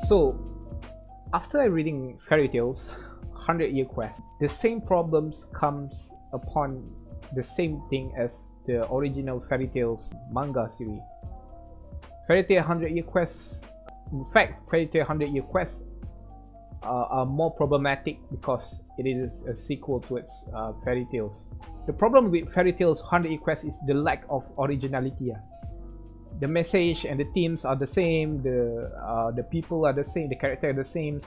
So after reading Fairy Tales 100-Year Quest, the same problems comes upon the same thing as the original Fairy Tales manga series. Fairy Tail 100-Year Quest, in fact, Fairy Tail 100-Year Quest are more problematic because it is a sequel to its Fairy Tales. The problem with Fairy Tales 100-Year Quest is the lack of originality. The message and the themes are the same, the people are the same, the character are the same,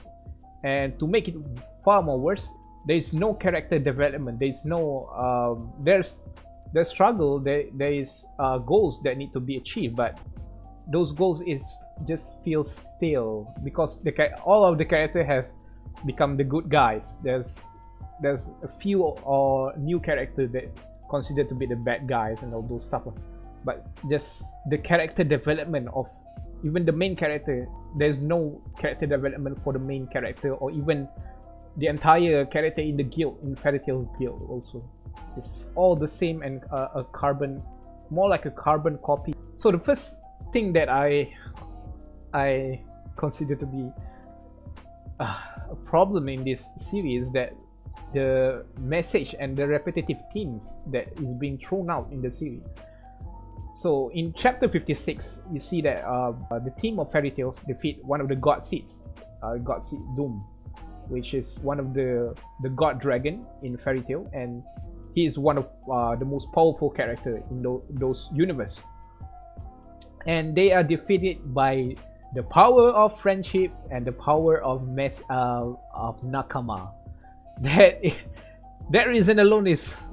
and to make it far more worse, there is no character development. There is no there's struggle. There is goals that need to be achieved, but those goals just feel stale because all of the character has become the good guys. There's a few or new characters that considered to be the bad guys and all those stuff. But just the character development of even the main character, there's no character development for the main character or even the entire character in the guild, in Fairy Tail guild also. It's all the same and more like a carbon copy. So the first thing that I consider to be a problem in this series is that the message and the repetitive themes that is being thrown out in the series. So in chapter 56, you see that the team of Fairy Tails defeat one of the God Seeds, God Seed Doom, which is one of the God Dragon in Fairy Tail, and he is one of the most powerful character in those universe. And they are defeated by the power of friendship and the power of nakama. That reason alone is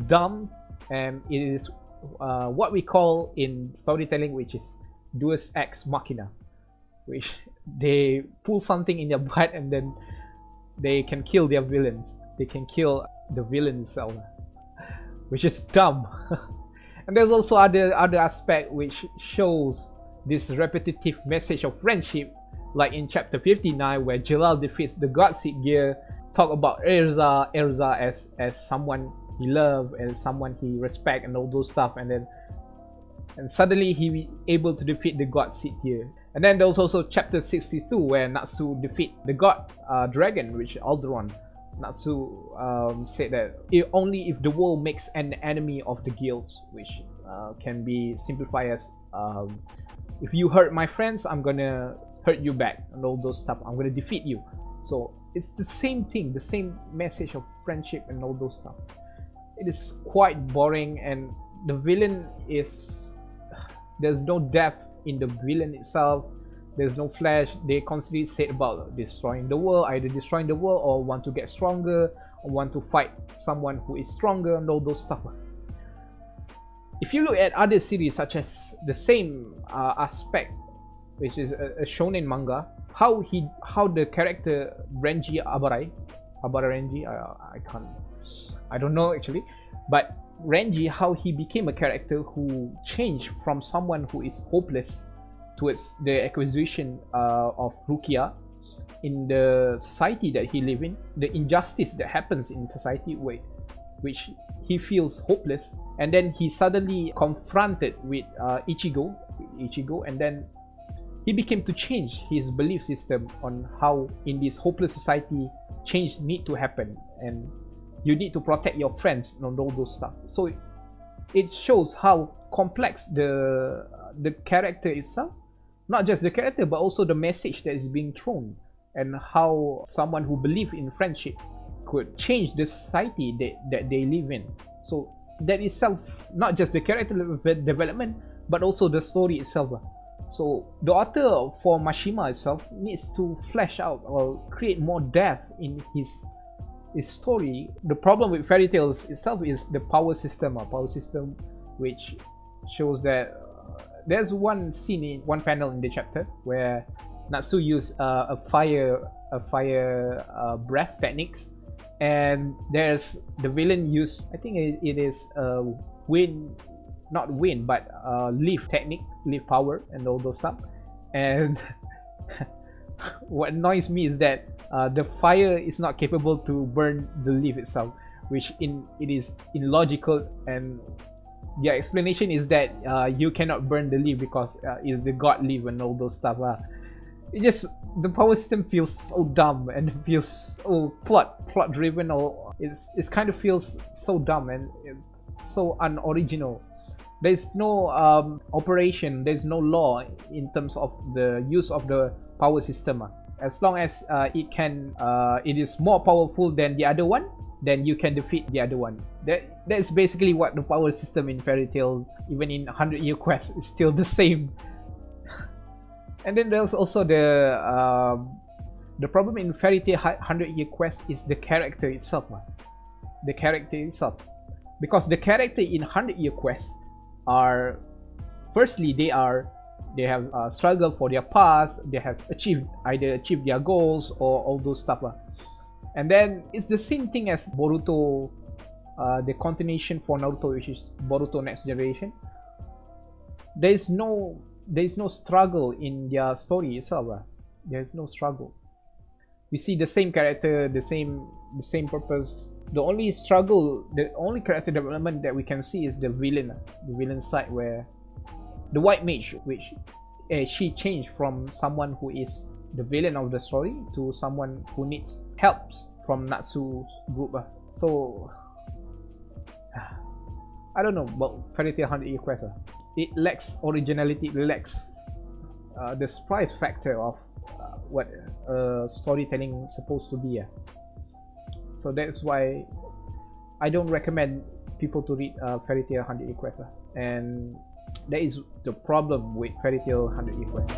dumb, and it is what we call in storytelling, which is Deus Ex Machina, which they pull something in their butt and then they can kill their villains. They can kill the villain itself, which is dumb. And there's also other aspect which shows this repetitive message of friendship, like in chapter 59 where Jalal defeats the God Seed Gear, talk about Erza as someone he loved and someone he respect and all those stuff, and suddenly he able to defeat the God Seed Gear. And then there's also chapter 62 where Natsu defeat the God Dragon, which Alderon. Natsu said that only if the world makes an enemy of the guilds, which can be simplified as if you hurt my friends, I'm gonna hurt you back and all those stuff. I'm gonna defeat you. So it's the same thing, the same message of friendship and all those stuff. It is quite boring, and the villain there's no depth in the villain itself. There's no flash. They constantly say about destroying the world, either destroying the world or want to get stronger or want to fight someone who is stronger and all those stuff. If you look at other series such as the same aspect, which is a shonen manga, how the character Renji Abara Renji, I don't know actually, but Renji, how he became a character who changed from someone who is hopeless towards the acquisition of Rukia in the society that he lives in, the injustice that happens in society which he feels hopeless, and then he suddenly confronted with Ichigo, and then he became to change his belief system on how in this hopeless society change need to happen, and you need to protect your friends and all those stuff. So it shows how complex the character itself, not just the character but also the message that is being thrown, and how someone who believes in friendship could change the society that they live in. So that itself, not just the character development but also the story itself. So the author for Mashima itself needs to flesh out or create more depth in his story. The problem with Fairy Tales itself is the power system, which shows that there's one scene, one panel in the chapter where Natsu used a fire breath techniques, and there's the villain used, I think it is not wind but leaf technique, leaf power and all those stuff. And what annoys me is that the fire is not capable to burn the leaf itself, which it is illogical, and their explanation is that you cannot burn the leaf because it's the god leaf and all those stuff. it just, the power system feels so dumb and feels so plot driven, or it's kind of feels so dumb and so unoriginal. There's no operation, there's no law in terms of the use of the power system. As long as it is more powerful than the other one, then you can defeat the other one. That's basically what the power system in Fairy Tail, even in 100-Year Quest, is still the same. And then there's also the problem in Fairy Tail 100-Year Quest is the character itself. The character itself, because the character in 100-Year Quest are, firstly, they have struggled for their past, they have either achieved their goals or all those stuff. And then it's the same thing as Boruto, the continuation for Naruto, which is Boruto Next Generation. There's no struggle in their story itself. There's no struggle. We see the same character, the same purpose. The only struggle, the only character development that we can see is the villain side, where the White Mage, which she changed from someone who is the villain of the story to someone who needs help from Natsu's group. So I don't know about Fairy Tail 100-Year Quest. It lacks originality, it lacks the surprise factor of what storytelling is supposed to be. So that's why I don't recommend people to read Fairy Tail 100-Year Quest. And that is the problem with Fairy Tail 100-Year Quest.